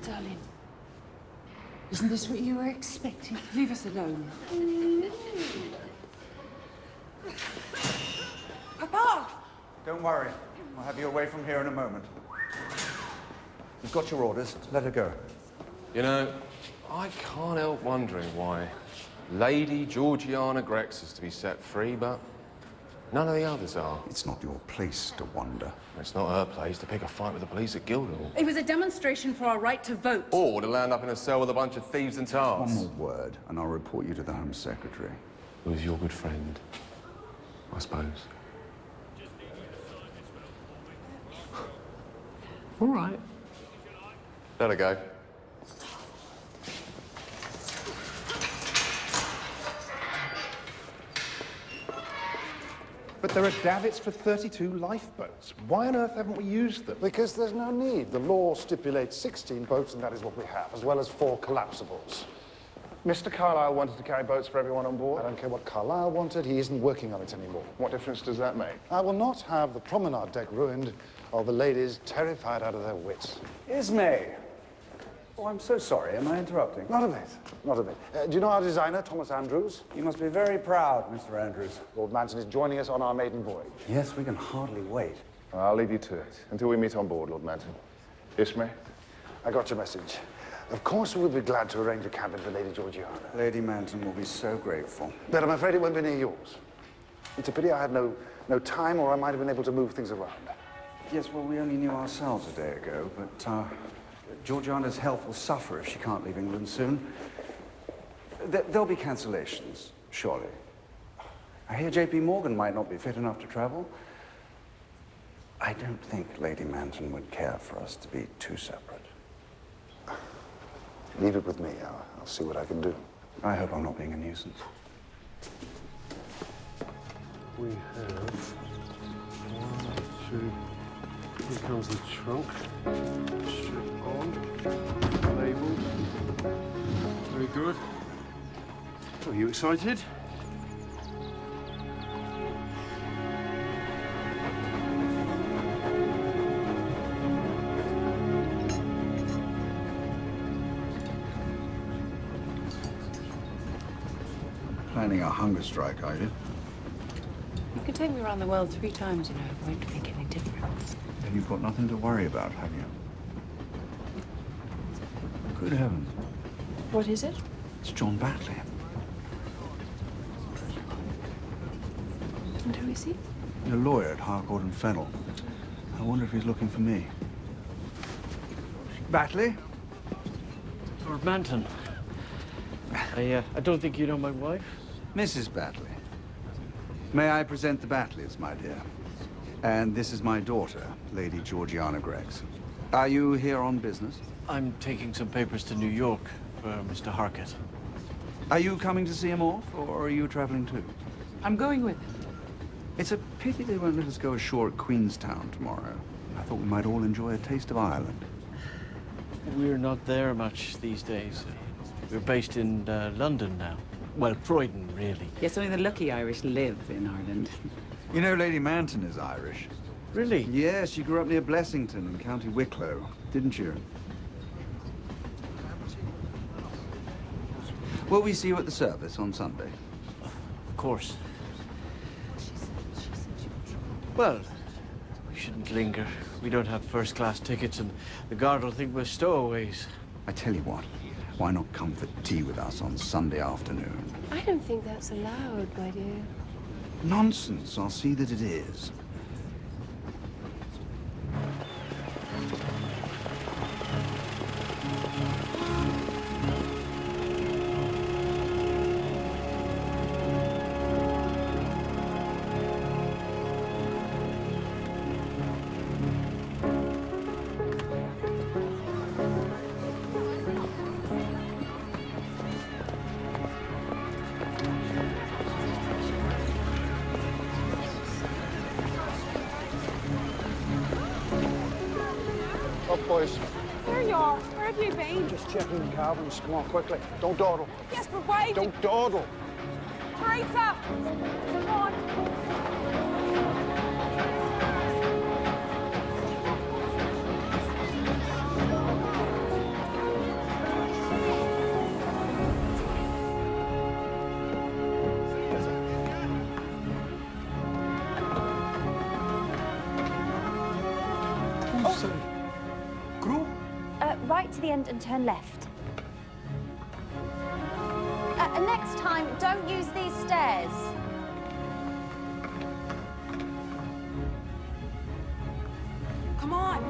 darling. Isn't this what you were expecting? Leave us alone. Papa! Don't worry. I'll have you away from here in a moment. You've got your orders. Let her go. You know, I can't help wondering why Lady Georgiana Grex is to be set free, but none of the others are. It's not your place to wonder. It's not her place to pick a fight with the police at Guildhall. It was a demonstration for our right to vote. Or to land up in a cell with a bunch of thieves and tarts. One more word, and I'll report you to the Home Secretary. Who's your good friend, I suppose. All right. Let her go. But there are davits for 32 lifeboats. Why on earth haven't we used them? Because there's no need. The law stipulates 16 boats, and that is what we have, as well as 4 collapsibles. Mr. Carlyle wanted to carry boats for everyone on board. I don't care what Carlyle wanted. He isn't working on it anymore. What difference does that make? I will not have the promenade deck ruined or the ladies terrified out of their wits. Ismay. Oh, I'm so sorry. Am I interrupting? Not a bit. Not a bit. Do you know our designer, Thomas Andrews? You must be very proud, Mr. Andrews. Lord Manton is joining us on our maiden voyage. Yes, we can hardly wait. I'll leave you to it until we meet on board, Lord Manton. Ismay? I got your message. Of course, we'll be glad to arrange a cabin for Lady Georgiana. Lady Manton will be so grateful. But I'm afraid it won't be near yours. It's a pity I had no time, or I might have been able to move things around. Yes, well, we only knew ourselves a day ago, but Georgiana's health will suffer if she can't leave England soon. There'll be cancellations, surely. I hear J.P. Morgan might not be fit enough to travel. I don't think Lady Manton would care for us to be too separate. Leave it with me. I'll see what I can do. I hope I'm not being a nuisance. We have 1, 2. Here comes the trunk. Strip on. Labeled. Very good. Are you excited? Planning a hunger strike, are you? You can take me around the world 3 times, you know. It won't make any difference. Then you've got nothing to worry about, have you? Good heavens. What is it? It's John Batley. And who is he? A lawyer at Harcourt and Fennel. I wonder if he's looking for me. Batley? Lord Manton. I don't think you know my wife. Mrs. Batley. May I present the Batleys, my dear? And this is my daughter, Lady Georgiana Grex. Are you here on business? I'm taking some papers to New York for Mr. Harkett. Are you coming to see him off, or are you traveling too? I'm going with him. It's a pity they won't let us go ashore at Queenstown tomorrow. I thought we might all enjoy a taste of Ireland. We're not there much these days. We're based in London now. Well, Croydon, really. Yes, only the lucky Irish live in Ireland. You know, Lady Manton is Irish. Really? Yes, she grew up near Blessington in County Wicklow, didn't you? Will we see you at the service on Sunday? Of course. Well, we shouldn't linger. We don't have first-class tickets, and the guard will think we're stowaways. I tell you what, why not come for tea with us on Sunday afternoon? I don't think that's allowed, my dear. Nonsense. I'll see that it is. Up, boys. There you are. Where have you been? Just checking the cabins. Come on, quickly. Don't dawdle. Yes, but why? Don't dawdle. Teresa! Come on. sorry. Crew? Right to the end and turn left. Next time, don't use these stairs. Come on.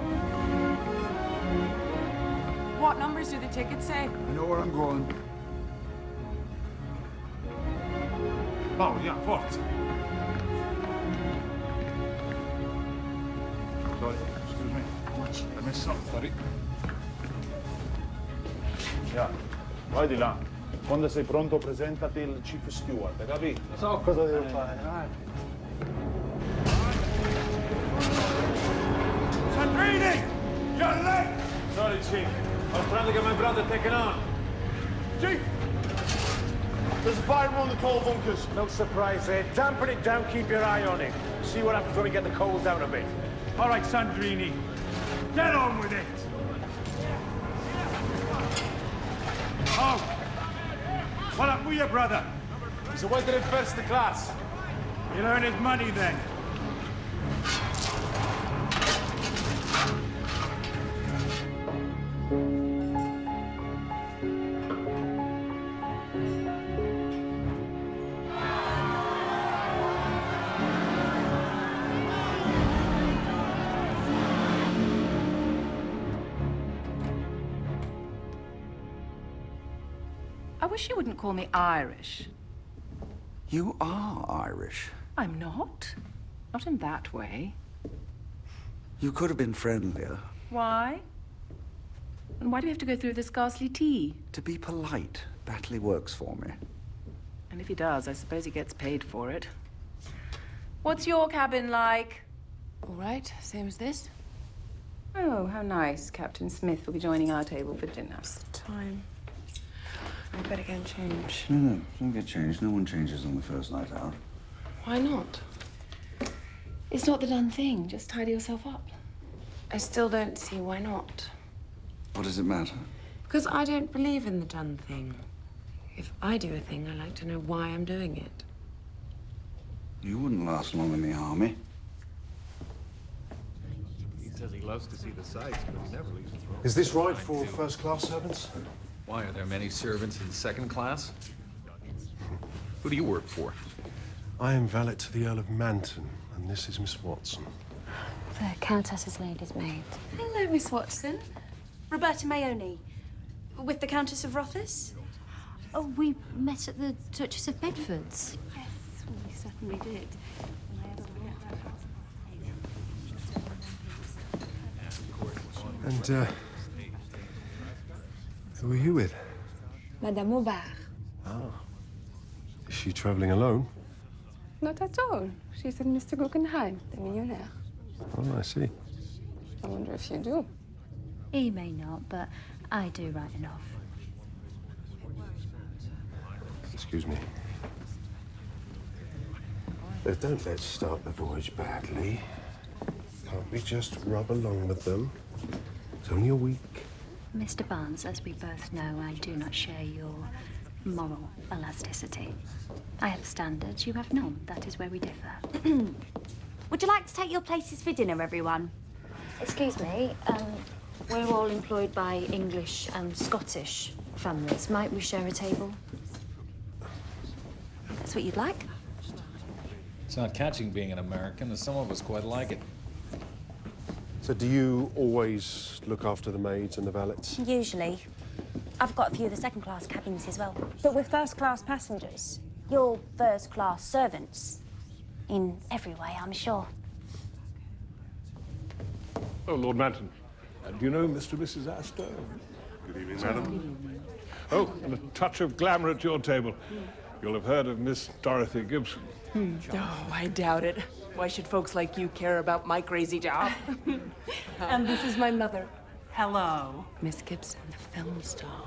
What numbers do the tickets say? I know where I'm going. Oh, yeah, forza. Sorry, excuse me. I missed something, sorry. Yeah, vai di là. Quando sei pronto, presentati il chief steward, hai capito? So cosa devo fare. Sandrini! You're late! Sorry, Chief. I was trying to get my brother taken on. Chief! There's a fire on the coal bunkers. No surprise, eh? Dampen it down, keep your eye on it. See what happens when we get the coals down a bit. All right, Sandrini. Get on with it! Oh! What up with your brother? He's awaited in first class. He'll earn his money then. I wish you wouldn't call me Irish. You are Irish. I'm not. Not in that way. You could have been friendlier. Why? And why do we have to go through this ghastly tea? To be polite, Batley works for me. And if he does, I suppose he gets paid for it. What's your cabin like? All right, same as this. Oh, how nice. Captain Smith will be joining our table for dinner. It's time. I better go and change. No, don't get changed. No one changes on the first night out. Why not? It's not the done thing. Just tidy yourself up. I still don't see why not. What does it matter? Because I don't believe in the done thing. If I do a thing, I like to know why I'm doing it. You wouldn't last long in the army. He says he loves to see the sights, but he never leaves the throne. Is this right for first-class servants? Why, are there many servants in second class? Who do you work for? I am valet to the Earl of Manton, and this is Miss Watson. The Countess's lady's maid. Hello, Miss Watson. Roberta Mayoni. With the Countess of Rothes? Oh, we met at the Duchess of Bedford's. Yes, we certainly did. And, who are you with? Madame Aubert. Ah. Is she traveling alone? Not at all. She's with Mr. Guggenheim, the millionaire. Oh, I see. I wonder if you do. He may not, but I do right enough. Excuse me. Don't let's start the voyage badly. Can't we just rub along with them? It's only a week. Mr. Barnes, as we both know, I do not share your moral elasticity. I have standards, you have none. That is where we differ. Would you like to take your places for dinner, everyone? Excuse me, we're all employed by English and Scottish families. Might we share a table? That's what you'd like? It's not catching being an American, and some of us quite like it. So do you always look after the maids and the valets? Usually. I've got a few of the second-class cabins as well. But we're first-class passengers. You're first-class servants. In every way, I'm sure. Oh, Lord Manton. Do you know Mr. and Mrs. Astor? Good evening, madam. Oh, and a touch of glamour at your table. You'll have heard of Miss Dorothy Gibson. Oh, I doubt it. Why should folks like you care about my crazy job? And this is my mother. Hello. Miss Gibson, the film star.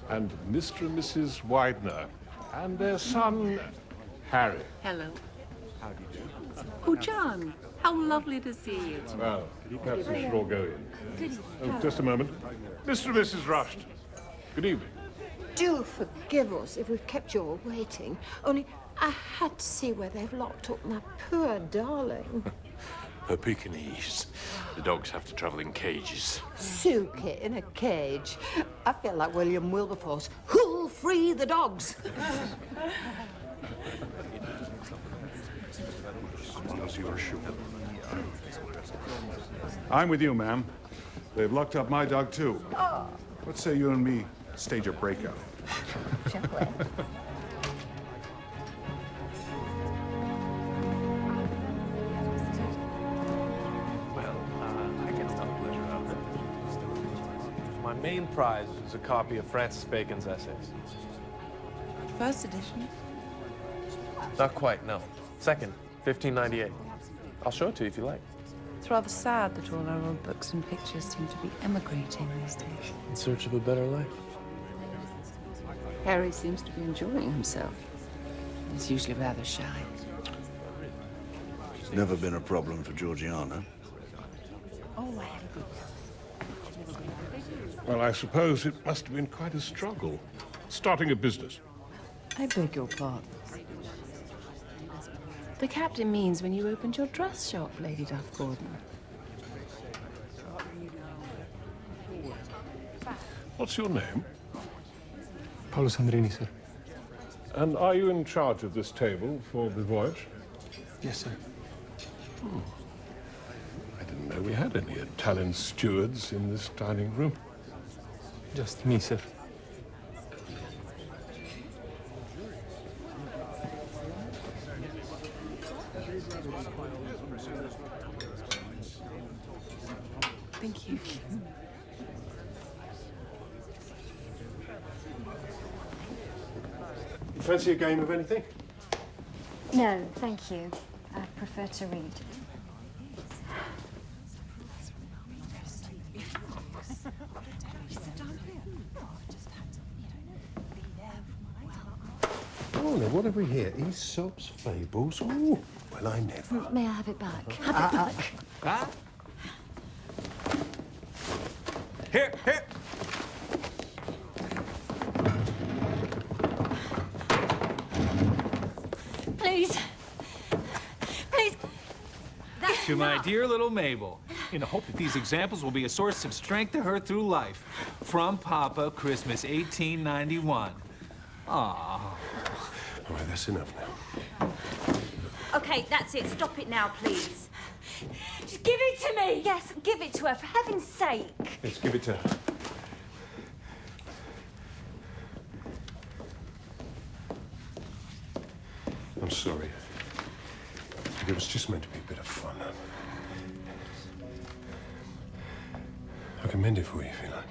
And Mr. and Mrs. Widener. And their son, Harry. Hello. How do you do? Oh, John, how lovely to see you. Well, perhaps we should all go in. Good evening. Oh, just a moment. Mr. and Mrs. Rushton. Good evening. Do forgive us if we've kept you all waiting. Only I had to see where they've locked up my poor darling. A Pekingese. The dogs have to travel in cages. Suki in a cage. I feel like William Wilberforce. Who'll free the dogs? I'm with you, ma'am. They've locked up my dog, too. Oh. What say you and me stage a breakout? I get some pleasure out of it. My main prize is a copy of Francis Bacon's essays. First edition? Not quite, no. Second, 1598. I'll show it to you if you like. It's rather sad that all our old books and pictures seem to be emigrating these days. In search of a better life. Harry seems to be enjoying himself. He's usually rather shy. It's never been a problem for Georgiana. Oh, I had a good Well, I suppose it must have been quite a struggle, starting a business. I beg your pardon. The captain means when you opened your dress shop, Lady Duff-Gordon. What's your name? Paolo Sandrini, sir. And are you in charge of this table for the voyage? Yes, sir. I didn't know we had any Italian stewards in this dining room. Just me, sir. Thank you. You fancy a game of anything? No, thank you. I prefer to read. Oh, now, what have we here? Aesop's fables. Oh, well, I never. May I have it back? Have it back. Huh? Here, here. Please. Please. To my dear little Mabel, in the hope that these examples will be a source of strength to her through life. From Papa, Christmas 1891. Aww. All right, that's enough now. Okay, that's it. Stop it now, please. Just give it to me. Yes, give it to her, for heaven's sake. Let's give it to her. I'm sorry. It was just meant to be a bit of fun. I can mend it for you if you like.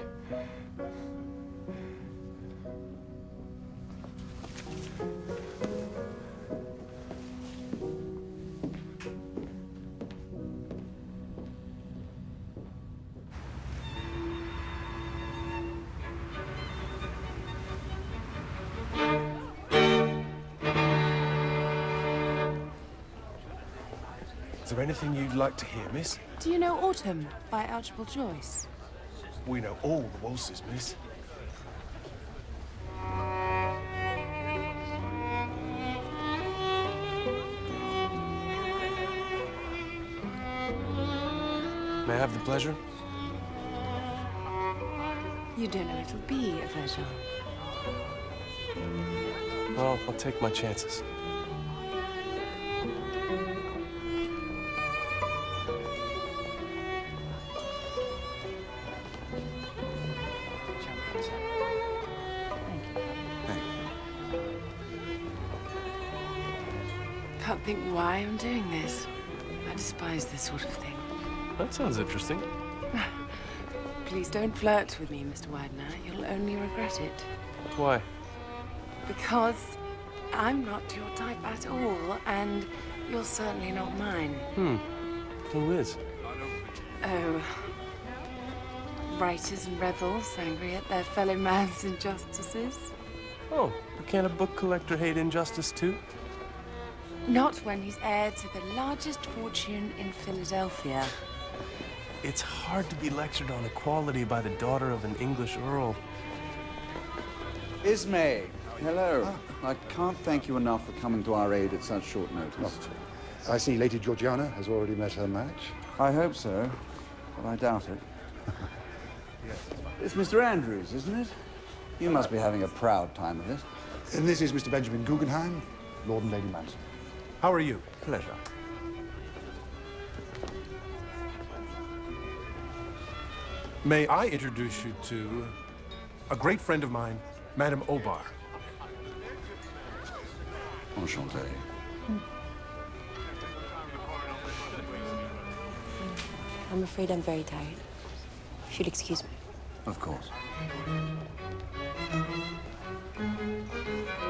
Is there anything you'd like to hear, miss? Do you know Autumn by Archibald Joyce? We know all the waltzes, miss. May I have the pleasure? You don't know it'll be a pleasure. Well, I'll take my chances. Can't think why I'm doing this. I despise this sort of thing. That sounds interesting. Please don't flirt with me, Mr. Widener. You'll only regret it. Why? Because I'm not your type at all, and you're certainly not mine. Who is? Oh. Writers and rebels angry at their fellow man's injustices. Oh, can't a book collector hate injustice too? Not when he's heir to the largest fortune in Philadelphia. It's hard to be lectured on equality by the daughter of an English earl. Ismay, hello. I can't thank you enough for coming to our aid at such short notice. I see Lady Georgiana has already met her match. I hope so, but I doubt it. It's Mr. Andrews, isn't it? You must be having a proud time of it. And this is Mr. Benjamin Guggenheim, Lord and Lady Manton. How are you? Pleasure. May I introduce you to a great friend of mine, Madame Obar. Enchanté. I'm afraid I'm very tired. If you'll excuse me. Of course.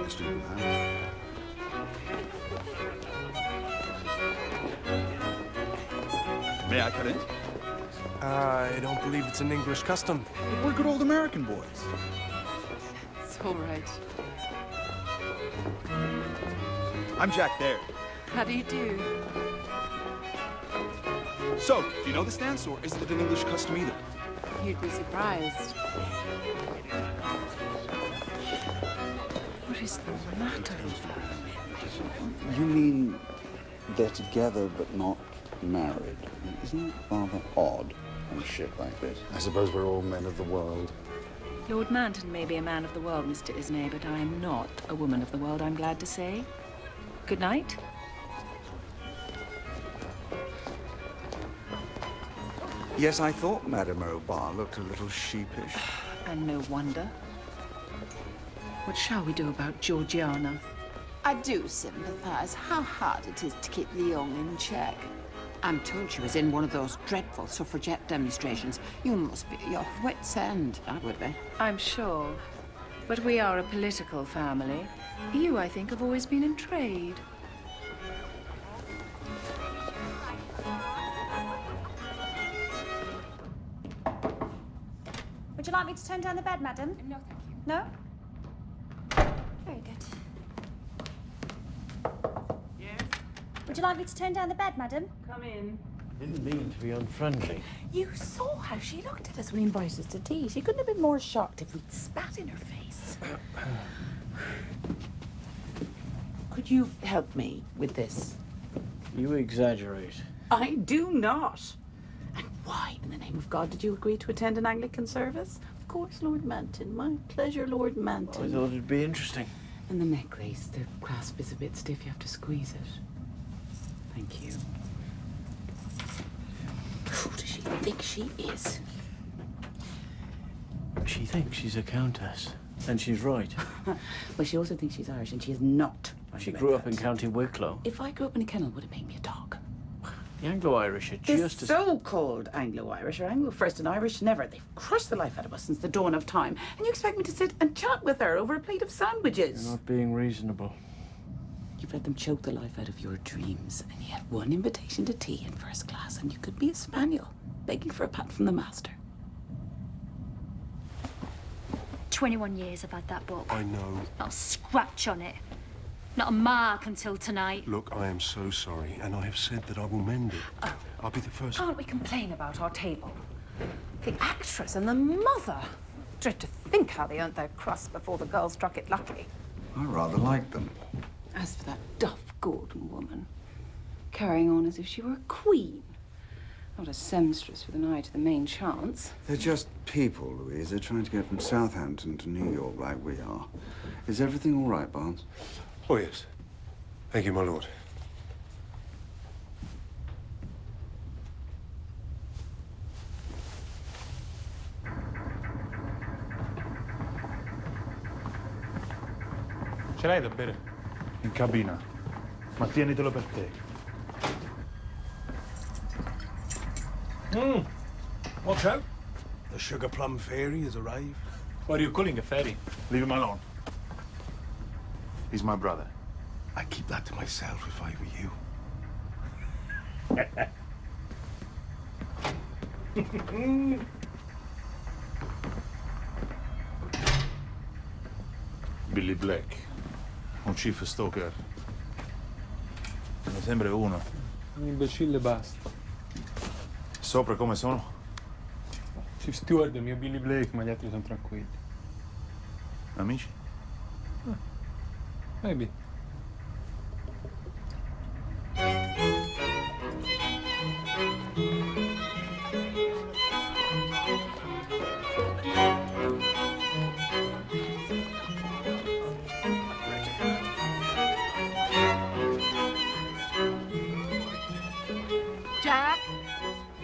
Mr. Guggenheim. May I cut in? I don't believe it's an English custom. We're good old American boys. It's all right. I'm Jack Baird. How do you do? So, do you know this dance, or isn't it an English custom either? You'd be surprised. What is the matter? You mean they're together but not married? Isn't it rather odd on a ship like this? I suppose we're all men of the world. Lord Manton may be a man of the world, Mr. Isnay, but I am not a woman of the world, I'm glad to say. Good night. Yes, I thought Madame Obar looked a little sheepish. And no wonder. What shall we do about Georgiana? I do sympathise. How hard it is to keep the young in check. I'm told she was in one of those dreadful suffragette demonstrations. You must be at your wit's end. I would be. I'm sure. But we are a political family. You, I think, have always been in trade. Would you like me to turn down the bed, madam? No, thank you. No? Very good. Yes? Would you like me to turn down the bed, madam? Come in. Didn't mean to be unfriendly. You saw how she looked at us when we invited us to tea. She couldn't have been more shocked if we'd spat in her face. Could you help me with this? You exaggerate. I do not. And why, in the name of God, did you agree to attend an Anglican service? Of course, Lord Manton. My pleasure, Lord Manton. I thought it'd be interesting. And the necklace, the clasp is a bit stiff. You have to squeeze it. Thank you. Who does she think she is? She thinks she's a countess. And she's right. Well, she also thinks she's Irish, and she is not. She grew up in County Wicklow. If I grew up in a kennel, would it make me a dog? The Anglo-Irish are just The as... so-called Anglo-Irish are Anglo-first and Irish never. They've crushed the life out of us since the dawn of time. And you expect me to sit and chat with her over a plate of sandwiches? You're not being reasonable. You've let them choke the life out of your dreams, and you had one invitation to tea in first class, and you could be a spaniel, begging for a pat from the master. 21 years I've had that book. I know. Not a scratch on it. Not a mark until tonight. Look, I am so sorry, and I have said that I will mend it. I'll be the first. Can't we complain about our table? The actress and the mother. Dread to think how they earned their crust before the girl struck it lucky. I rather like them. As for that Duff Gordon woman, carrying on as if she were a queen. Not a seamstress with an eye to the main chance. They're just people, Louise. They're trying to get from Southampton to New York like we are. Is everything all right, Barnes? Oh, yes. Thank you, my lord. Ce l'hai da bere? In cabina. Ma tienitelo per te. Watch out. The sugar plum fairy has arrived. What are you calling a fairy? Leave him alone. He's my brother. I'd keep that to myself if I were you. Billy Black. Un chief stalker. Mi sembra uno. Un imbecille basta. Sopra come sono? Chief Steward è il mio Billy Blake, ma gli altri sono tranquilli. Amici? Maybe.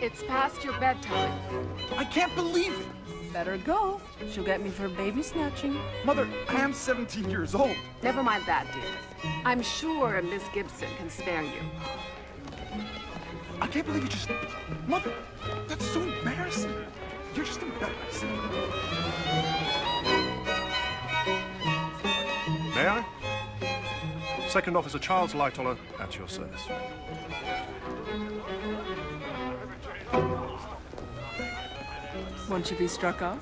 It's past your bedtime. I can't believe it! Better go. She'll get me for baby snatching. Mother, I am 17 years old. Never mind that, dear. I'm sure Miss Gibson can spare you. I can't believe you just... Mother, that's so embarrassing. You're just embarrassing. May I? Second Officer Charles Lightoller, at your service. Won't you be struck off?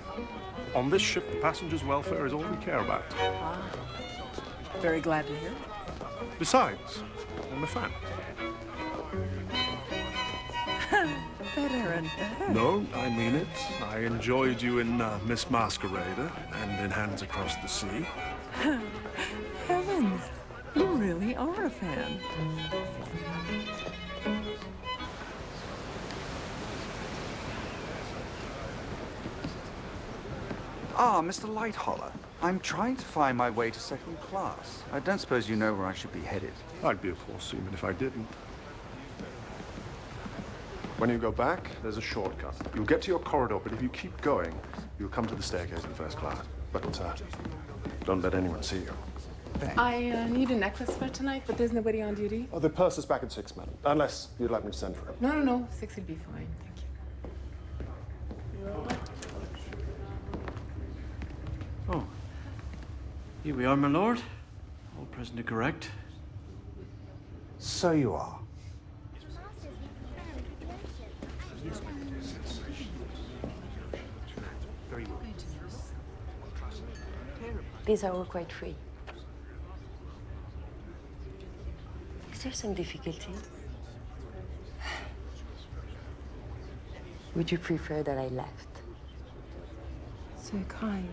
On this ship, the passengers' welfare is all we care about. Ah. Very glad to hear. Besides, I'm a fan. Better and better. No, I mean it. I enjoyed you in Miss Masquerader and in Hands Across the Sea. Heavens, you really are a fan. Ah, Mr. Lightoller. I'm trying to find my way to second class. I don't suppose you know where I should be headed. I'd be a poor seaman if I didn't. When you go back, there's a shortcut. You'll get to your corridor, but if you keep going, you'll come to the staircase in first class. But don't let anyone see you. I need a necklace for tonight, but there's nobody on duty. Oh, the purse is back at 6, madam. Unless you'd like me to send for it. No. 6 would be fine. Thank you. Oh. Here we are, my lord. All present and correct. So you are. These are all quite free. Is there some difficulty? Would you prefer that I left? So kind.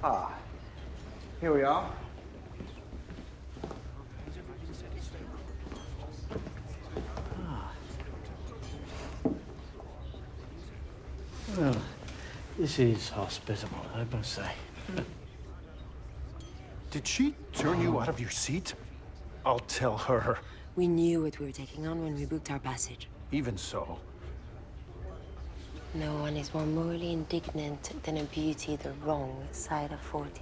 Ah, here we are. Well, this is hospitable, I must say. Did she turn you out of your seat? I'll tell her. We knew what we were taking on when we booked our passage. Even so. No one is more morally indignant than a beauty the wrong side of 40.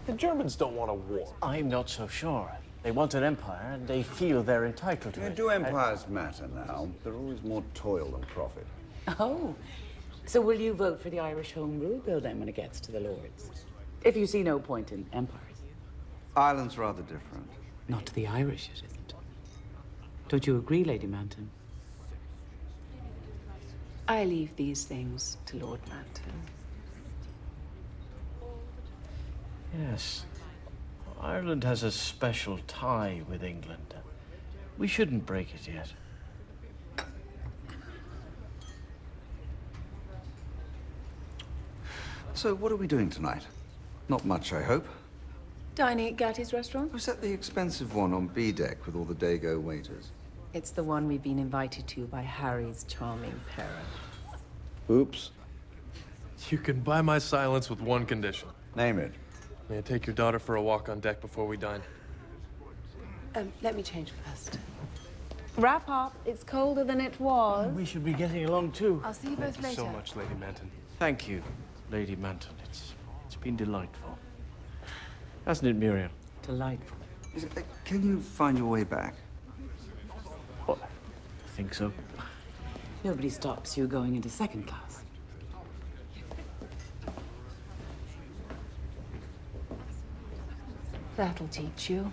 The Germans don't want a war. I'm not so sure. They want an empire, and they feel they're entitled to it. Do empires matter now? They're always more toil than profit. Oh, so will you vote for the Irish Home Rule Bill then when it gets to the Lords? If you see no point in empires. Ireland's rather different. Not to the Irish, it isn't. Don't you agree, Lady Manton? I leave these things to Lord Manton. Yes. Ireland has a special tie with England. We shouldn't break it yet. So what are we doing tonight? Not much, I hope. Dining at Gatti's restaurant? Was that the expensive one on B deck with all the Dago waiters? It's the one we've been invited to by Harry's charming parents. Oops. You can buy my silence with one condition. Name it. May I take your daughter for a walk on deck before we dine? Let me change first. Wrap up. It's colder than it was. We should be getting along too. I'll see you both Thank you later. so much, Lady Manton. Thank you, Lady Manton. It's been delightful. Hasn't it, Muriel? Delightful. Can you find your way back? Oh, I think so. Nobody stops you going into second class. That'll teach you.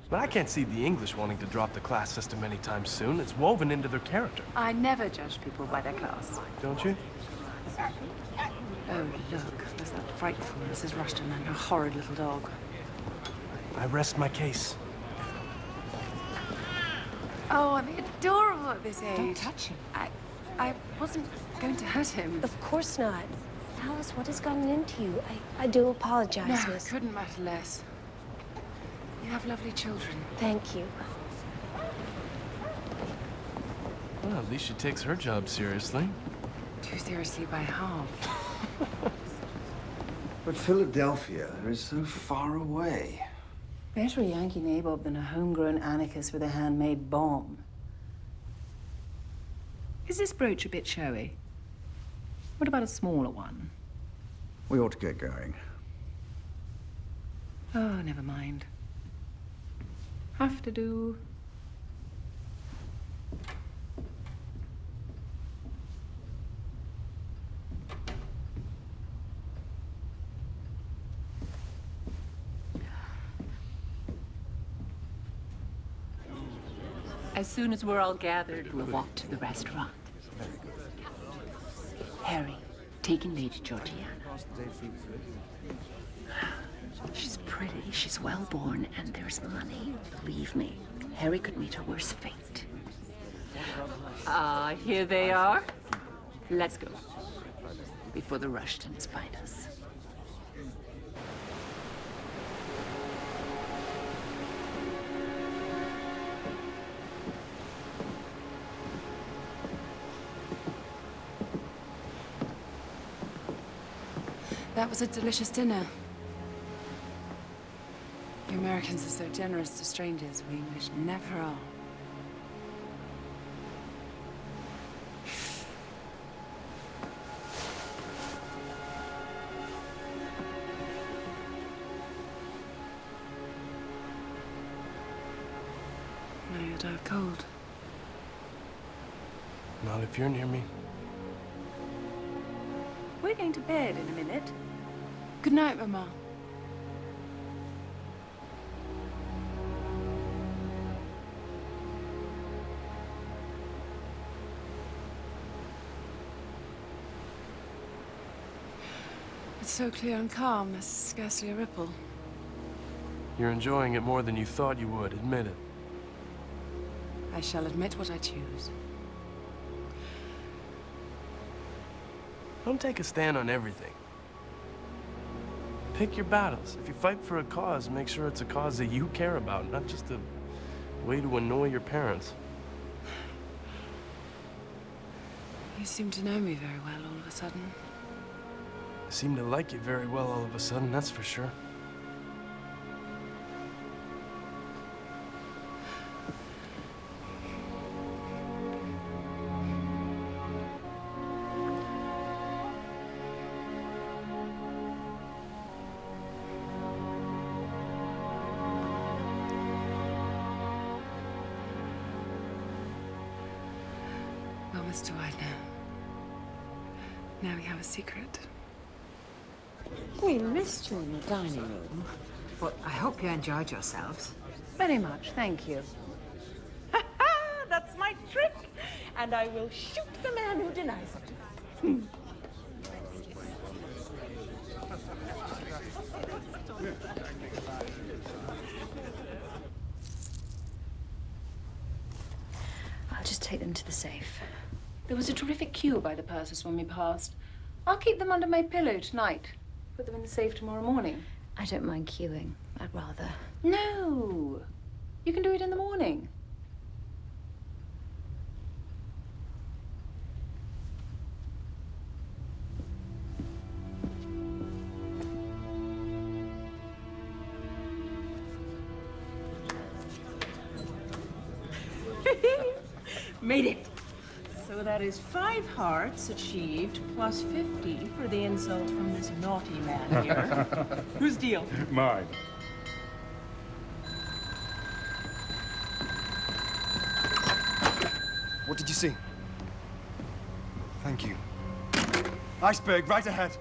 But I can't see the English wanting to drop the class system anytime soon. It's woven into their character. I never judge people by their class. Don't you? Oh, look. There's that frightful Mrs. Rushton and her horrid little dog. I rest my case. Oh, are they adorable at this age? Don't touch him. I wasn't going to hurt him. Of course not. tell us what has gotten into you. I do apologize, No, miss. it couldn't matter less. You have lovely children. Thank you. Well, at least she takes her job seriously. Too seriously by half. But Philadelphia is so far away. Better a Yankee nabob than a homegrown anarchist with a handmade bomb. Is this brooch a bit showy? What about a smaller one? We ought to get going. Oh, never mind. Have to do. As soon as we're all gathered, we'll walk to the restaurant. Harry, taking Lady Georgiana. She's pretty, she's well-born, and there's money. Believe me, Harry could meet a worse fate. Ah, here they are. Let's go, before the Rushtons find us. That was a delicious dinner. You Americans are so generous to strangers. We English never are. No, you'll die of cold. Not if you're near me. We're going to bed in a minute. Good night, Mama. It's so clear and calm, there's scarcely a ripple. You're enjoying it more than you thought you would, admit it. I shall admit what I choose. Don't take a stand on everything. Pick your battles. If you fight for a cause, make sure it's a cause that you care about, not just a way to annoy your parents. You seem to know me very well all of a sudden. I seem to like you very well all of a sudden, that's for sure. Well, Mr. Widener, now we have a secret. We missed you in the dining room, but I hope you enjoyed yourselves. Very much, thank you. That's my trick, and I will shoot the man who denies it. I'll just take them to the safe. There was a terrific queue by the purses when we passed. I'll keep them under my pillow tonight. Put them in the safe tomorrow morning. I don't mind queuing. I'd rather. No! You can do it in the morning. Made it. So that is 5 hearts achieved, plus 50 for the insult from this naughty man here. Whose deal? Mine. What did you see? Thank you. Iceberg, right ahead.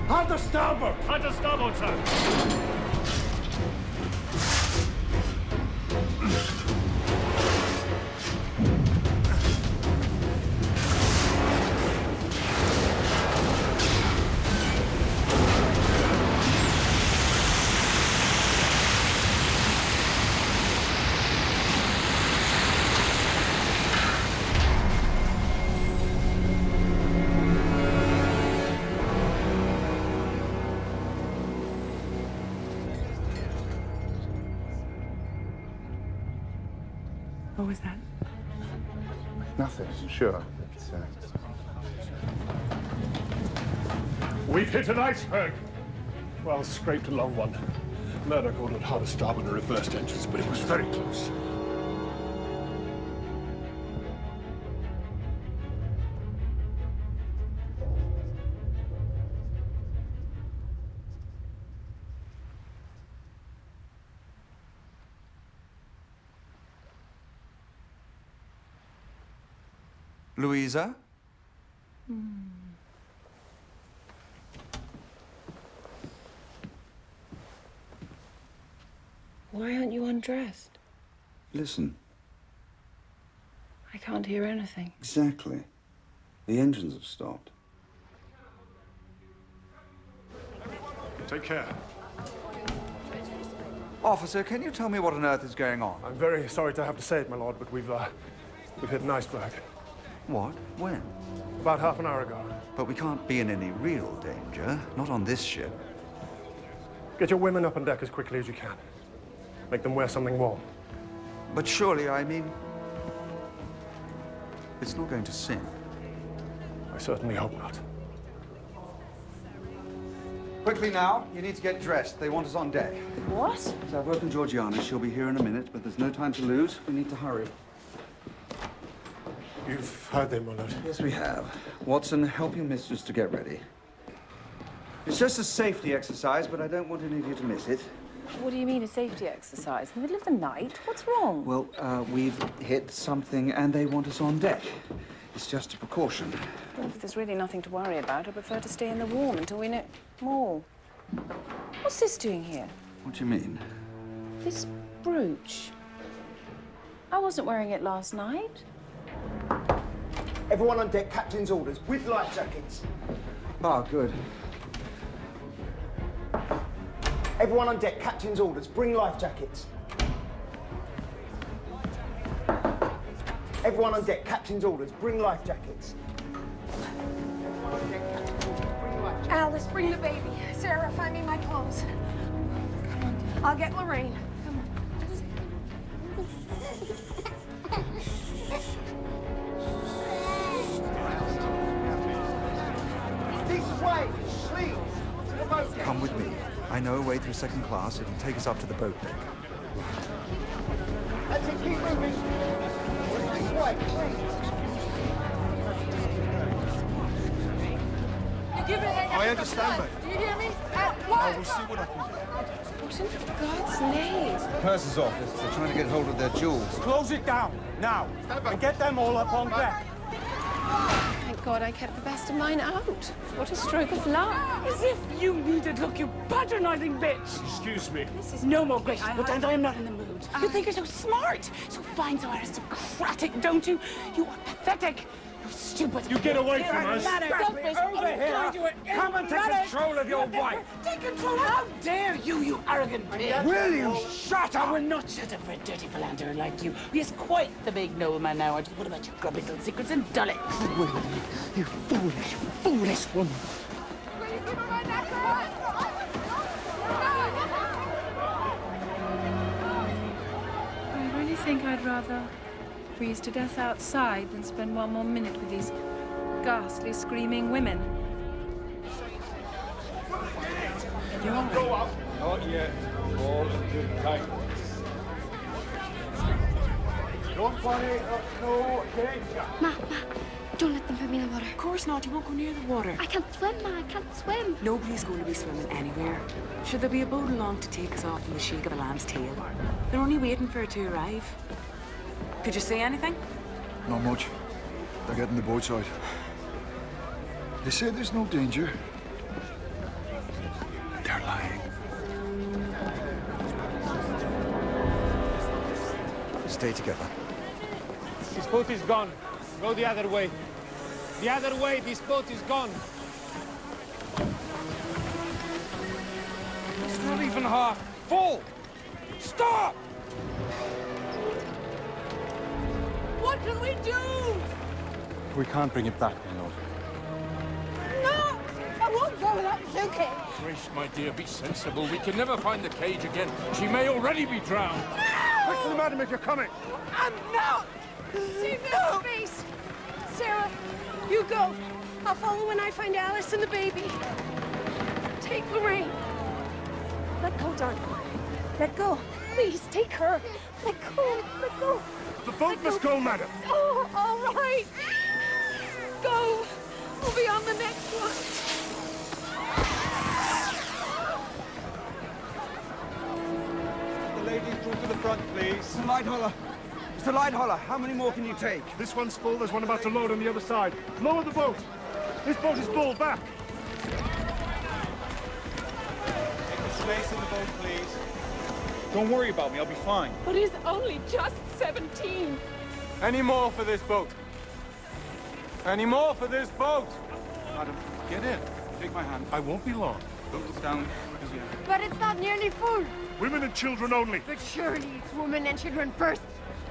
Hard to starboard! Hard to starboard, sir! What was that? Nothing, I'm sure. We've hit an iceberg. Well, scraped a long one. Murdoch ordered hard to starboard and reversed engines, but it was very close. Louisa? Why aren't you undressed? Listen. I can't hear anything. Exactly. The engines have stopped. Take care. Officer, can you tell me what on earth is going on? I'm very sorry to have to say it, my lord, but we've hit an iceberg. What? When? About half an hour ago. But we can't be in any real danger. Not on this ship. Get your women up on deck as quickly as you can. Make them wear something warm. But surely, I mean... it's not going to sink. I certainly hope not. Quickly now, you need to get dressed. They want us on deck. What? So I've woken Georgiana. She'll be here in a minute, but there's no time to lose. We need to hurry. You've heard them, my lord. Yes, we have. Watson, help your mistress to get ready. It's just a safety exercise, but I don't want any of you to miss it. What do you mean, a safety exercise? In the middle of the night? What's wrong? Well, we've hit something and they want us on deck. It's just a precaution. Well, if there's really nothing to worry about, I prefer to stay in the warm until we know more. What's this doing here? What do you mean? This brooch. I wasn't wearing it last night. Everyone on deck, captain's orders, with life jackets. Ah, good. Everyone on deck, captain's orders, bring life jackets. Everyone on deck, captain's orders, bring life jackets. Alice, bring the baby. Sarah, find me my clothes. Come on. I'll get Lorraine. Come on. This way, please. To the boat deck. Come with me. I know a way through second class. It'll take us up to the boat deck. That's it, keep moving. This way, please. You give it I understand, mate. Do you hear me? I will see what I can do. What in God's name? Purser's office. They're trying to get hold of their jewels. Close it down, now. And get them all up on deck. Thank God I kept the best of mine out. What a stroke of luck. As if you needed look, you patronizing bitch. Excuse me. This is no more gracious, but I am not in the mood. You think you're so smart, so fine, so aristocratic, don't you? You are pathetic. You're stupid. You get away from us. Selfish, Over here. Come and take control of your wife. Take control. How dare you, you arrogant pig. Will you shut up? I will not shut up for a dirty philanderer like you. He is quite the big nobleman now. And what about your grubby little secrets and dull it? You foolish, foolish woman. I really think I'd rather freeze to death outside than spend one more minute with these ghastly, screaming women. You all go up. Not yet. All in good time. Don't worry, no danger. Ma, don't let them put me in the water. Of course not. You won't go near the water. I can't swim, Ma. I can't swim. Nobody's going to be swimming anywhere. Should there be a boat along to take us off in the shake of a lamb's tail? They're only waiting for it to arrive. Could you say anything? Not much. They're getting the boats out. They say there's no danger. They're lying. Stay together. This boat is gone. Go the other way. The other way, this boat is gone. It's not even half full. Stop! What can we do? We can't bring it back, my lord. No! I won't go without Suki. Grace, my dear, be sensible. We can never find the cage again. She may already be drowned. No! quickly, madam, if you're coming. I'm not! See no face! Sarah, you go. I'll follow when I find Alice and the baby. Take Lorraine. Let go, darling. Let go. Please, take her. Let go. Let go. The boat must go, madam. Oh, all right. Go. We'll be on the next one. The ladies through to the front, please. Mr. Lighthauler. Mr. Lighthauler, how many more can you take? This one's full. There's one about to load on the other side. Lower the boat. This boat is full. Back. Space in the boat, please. Don't worry about me, I'll be fine. But he's only just 17. Any more for this boat? Any more for this boat? Madam, get in. Take my hand. I won't be long. Don't look down as yet. But it's not nearly full. Women and children only. But surely it's women and children first.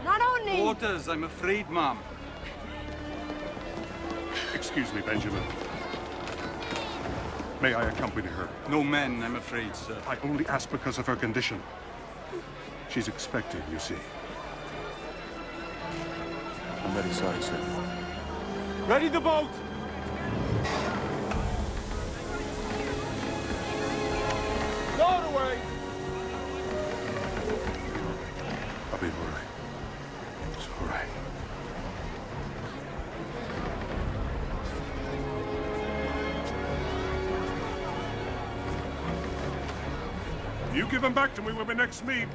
Not only... Orders, I'm afraid, ma'am. Excuse me, Benjamin. May I accompany her? No men, I'm afraid, sir. I only ask because of her condition. She's expecting, you see. I'm very sorry, sir. Ready the boat! Load away! I'll be all right. It's all right. You give them back to me when we next meet.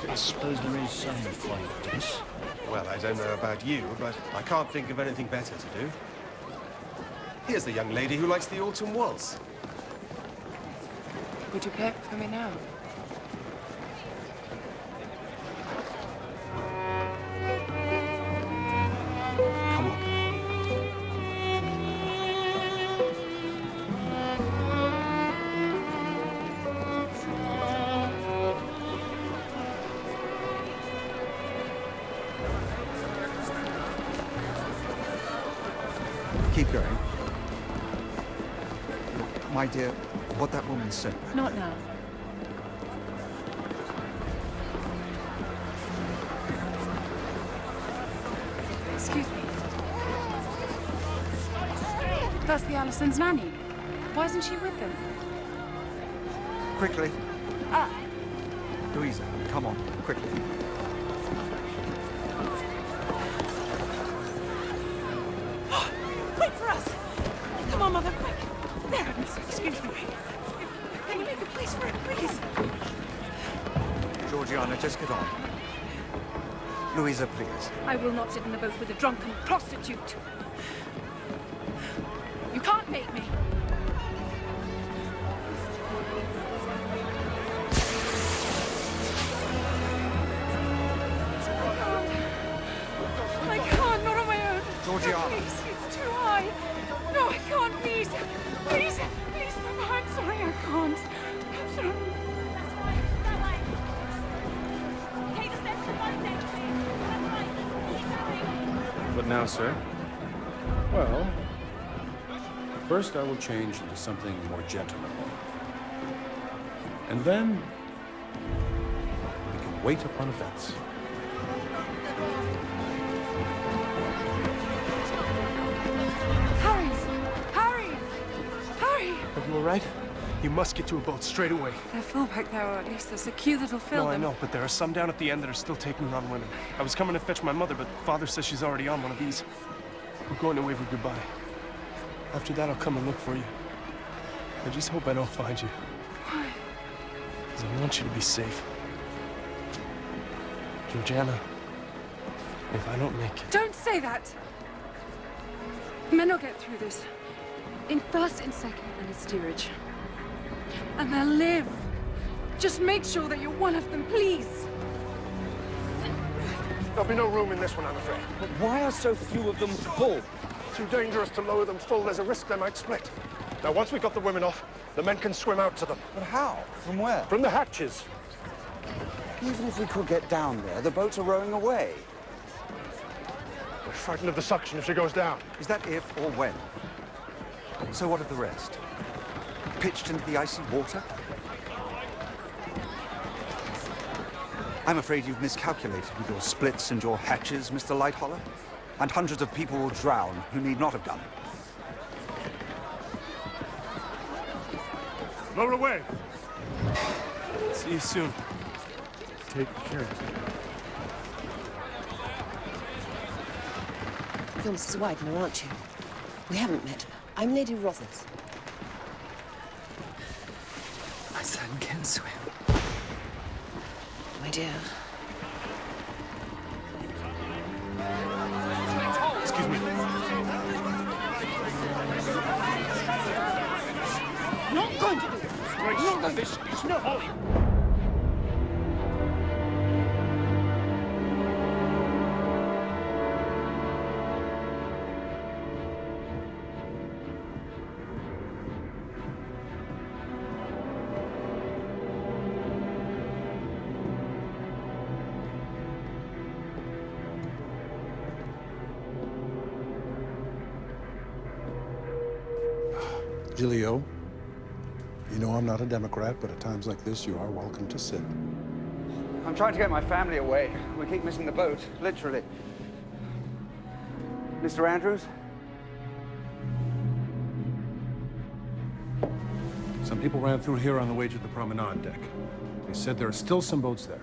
I suppose there is some point to this. Well, I don't know about you, but I can't think of anything better to do. Here's the young lady who likes the autumn waltz. Would you play it for me now? Come on. Keep going. My dear, what that woman said. Not now. Excuse me. That's the Allisons' nanny. Why isn't she with them? Quickly. Louisa, come on, quickly. Wait for us! Come on, Mother, quick! There, excuse me. Can you make a place for it, please? Georgiana, just get on. Louisa, please. I will not sit in the boat with a drunken prostitute. You can't make me. I can't, not on my own. Georgiana. No, please, it's too high. No, I can't, please. Please, please, Mama, I'm sorry, I can't. I'm sorry. What now, sir? Well, first I will change into something more gentlemanly. And then we can wait upon events. Harry! Harry! Harry! Are you all right? You must get to a boat straight away. They're full back there, or at least there's a queue that'll fill No, them. I know, but there are some down at the end that are still taking on women. I was coming to fetch my mother, but Father says she's already on one of these. We're going to wave her goodbye. After that, I'll come and look for you. I just hope I don't find you. Why? Because I want you to be safe. Georgiana, if I don't make it... Don't say that! Men will get through this. In first, in second, and in steerage. And they'll live. Just make sure that you're one of them, please. There'll be no room in this one, I'm afraid. But why are so few of them full? Too dangerous to lower them full. There's a risk they might split. Now, once we've got the women off, the men can swim out to them. But how? From where? From the hatches. Even if we could get down there, the boats are rowing away. We're frightened of the suction if she goes down. Is that if or when? So what of the rest? Pitched into the icy water? I'm afraid you've miscalculated with your splits and your hatches, Mr. Lightholler. And hundreds of people will drown who need not have done. Lower away. See you soon. Take care. You're Mrs. Widener, aren't you? We haven't met. I'm Lady Rothes. My son can swim. My dear. Excuse me. Not going to do this. Not going to. This is not Holly. Gilio, you know I'm not a Democrat, but at times like this, you are welcome to sit. I'm trying to get my family away. We keep missing the boat, literally. Mr. Andrews? Some people ran through here on the way to the promenade deck. They said there are still some boats there.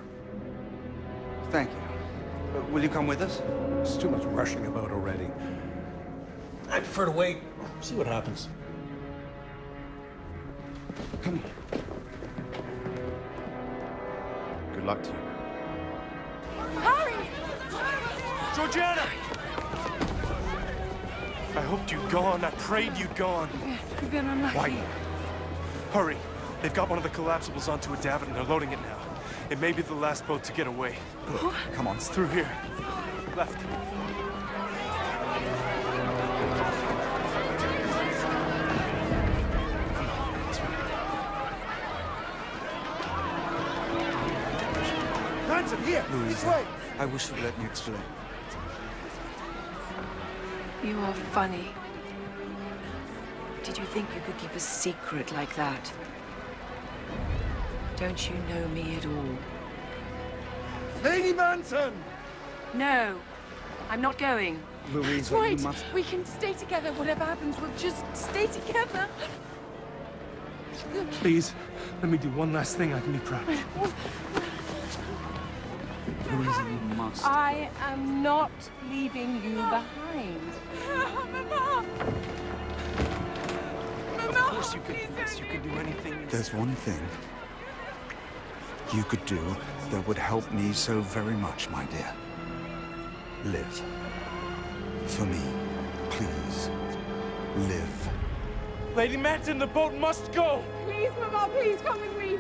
Thank you. Will you come with us? There's too much rushing about already. I prefer to wait, see what happens. Come here. Good luck to you. Hurry! Georgiana! I hoped you'd gone. I prayed you'd gone. You've been unlucky. Why? Hurry. They've got one of the collapsibles onto a davit and they're loading it now. It may be the last boat to get away. Come on. It's through here. Left. Manson, here! This way! I wish you'd let me explain. You are funny. Did you think you could keep a secret like that? Don't you know me at all? Lady Manton! No, I'm not going. Louisa, That's right. you must... We can stay together. Whatever happens, we'll just stay together. Please, let me do one last thing I can be proud of. Louisa, you must. I am not leaving you behind. Mama! Of course you can do this. You can do anything. There's one thing you could do that would help me so very much, my dear. Live. For me, please. Live. Lady Manton, the boat must go! Please, Mama, please come with me.